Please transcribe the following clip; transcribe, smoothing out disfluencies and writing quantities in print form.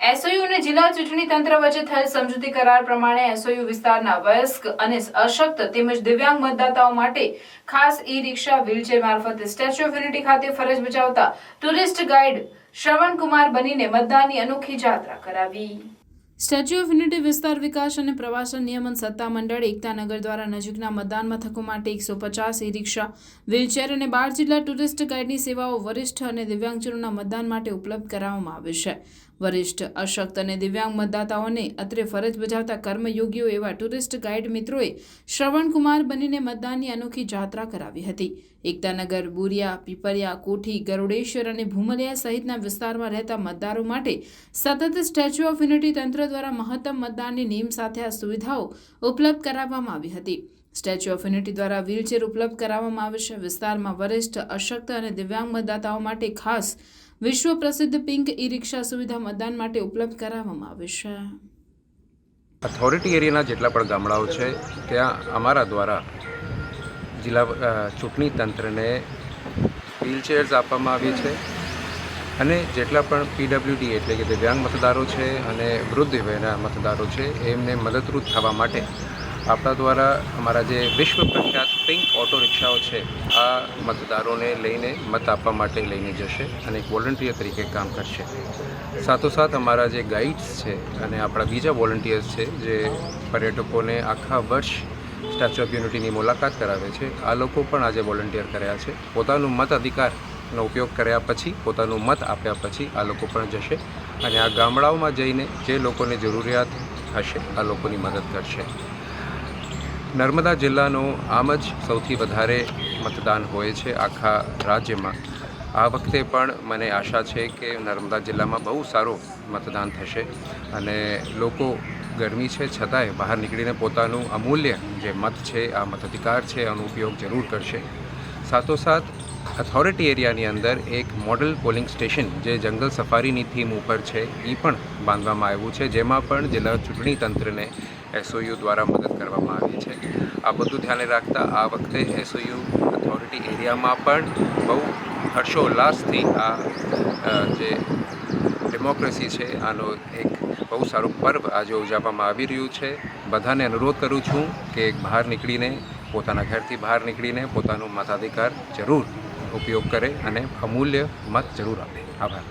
SOU અને જિલ્લા ચૂંટણી તંત્ર વચ્ચે થયેલ સમજૂતી કરાર પ્રમાણે એસઓયુ વિસ્તારના વયસ્ક અને અશક્ત તેમજ દિવ્યાંગ મતદાતાઓ માટે ખાસ ઈ-રિક્ષા વ્હીલચેર મારફતે સ્ટેચ્યુ ઓફ યુનિટી ખાતે ફરજ બજાવતા ટુરિસ્ટ ગાઈડ શ્રવણકુમાર બનીને મતદાનની અનોખી જાત્રા કરાવી। સ્ટેચ્યુ ઓફ યુનિટી વિસ્તાર વિકાસ અને પ્રવાસન નિયમન સત્તામંડળ એકતાનગર દ્વારા નજીકના મતદાન મથકો માટે 150 ઈ-રિક્ષા, વ્હીલચેર અને 12 જેટલા ટુરિસ્ટ ગાઈડની સેવાઓ વરિષ્ઠ અને દિવ્યાંગજનોના મતદાન માટે ઉપલબ્ધ કરાવવામાં આવી છે। વરિષ્ઠ, અશક્ત અને દિવ્યાંગ મતદાતાઓને અત્રે ફરજ બજાવતા કર્મયોગીઓ એવા ટુરિસ્ટ ગાઈડ મિત્રોએ શ્રવણકુમાર બનીને મતદાનની અનોખી જાત્રા કરાવી હતી। એકતાનગર, બુરિયા, પીપરિયા, કોઠી, ગરુડેશ્વર અને ભૂમલિયા સહિતના વિસ્તારમાં રહેતા મતદારો માટે સતત સ્ટેચ્યુ ઓફ યુનિટી તંત્ર દ્વારા મહત્તમ મતદાનની નેમ સાથે આ સુવિધાઓ ઉપલબ્ધ કરાવવામાં આવી હતી। સ્ટેચ્યુ ઓફ યુનિટી દ્વારા વ્હીલચેર ઉપલબ્ધ કરાવવામાં આવે છે। વિસ્તારમાં વરિષ્ઠ, અશક્ત અને દિવ્યાંગ મતદાતાઓ માટે ખાસ વિશ્વ પ્રસિદ્ધ પિંક ઈ-રિક્ષા સુવિધા મતદાન માટે ઉપલબ્ધ કરાવવામાં આવે છે। ઓથોરિટી એરિયાના જેટલા પણ ગામડાઓ છે ત્યાં અમારા દ્વારા જિલ્લા ચૂંટણી તંત્રને વ્હીલચેર્સ આપવામાં આવી છે અને જેટલા પણ પીડબ્લ્યુડી એટલે કે દિવ્યાંગ મતદારો છે અને વૃદ્ધ વયના મતદારો છે એમને મદદરૂપ થવા માટે આપણા દ્વારા અમારા જે વિશ્વ પ્રખ્યાત પિંક ઓટો રિક્ષાઓ છે આ મતદારોને લઈને મત આપવા માટે લઈને જશે અને એક વોલન્ટિયર તરીકે કામ કરશે। સાથોસાથ અમારા જે ગાઈડ્સ છે અને આપણા બીજા વોલન્ટિયર્સ છે જે પર્યટકોને આખા વર્ષ સ્ટેચ્યુ ઓફ યુનિટીની મુલાકાત કરાવે છે આ લોકો પણ આજે વોલન્ટિયર કર્યા છે। પોતાનું મત અધિકારનો ઉપયોગ કર્યા પછી, પોતાનું મત આપ્યા પછી આ લોકો પણ જશે અને આ ગામડાઓમાં જઈને જે લોકોને જરૂરિયાત હશે આ લોકોની મદદ કરશે। નર્મદા જિલ્લાનો આમ જ સૌથી વધારે મતદાન હોય છે આખા રાજ્યમાં। આ વખતે પણ મને આશા છે કે નર્મદા જિલ્લામાં બહુ સારું મતદાન થશે અને લોકો ગરમી છે છતાંય બહાર નીકળીને પોતાનું અમૂલ્ય જે મત છે આ મતાધિકાર છે આનો ઉપયોગ જરૂર કરશે। સાથોસાથ ઓથોરિટી એરિયાની અંદર એક મોડલ પોલિંગ સ્ટેશન જે જંગલ સફારીની થીમ ઉપર છે એ પણ બાંધવામાં આવ્યું છે જેમાં પણ જિલ્લા ચૂંટણી તંત્રને એસઓયુ દ્વારા મદદ કરવામાં આવી છે। આ બધું ધ્યાને રાખતા આ વખતે એસઓયુ ઓથોરિટી એરિયામાં પણ બહુ હર્ષોલ્લાસથી આ જે ડેમોક્રેસી છે આનો એક બહુ સારું પર્વ આજે ઉજવવામાં આવી રહ્યું છે। બધાને અનુરોધ કરું છું કે બહાર નીકળીને પોતાના ઘરથી બહાર નીકળીને પોતાનું મતાધિકાર જરૂર ઉપયોગ કરે અને અમૂલ્ય મત જરૂર આપે। આભાર।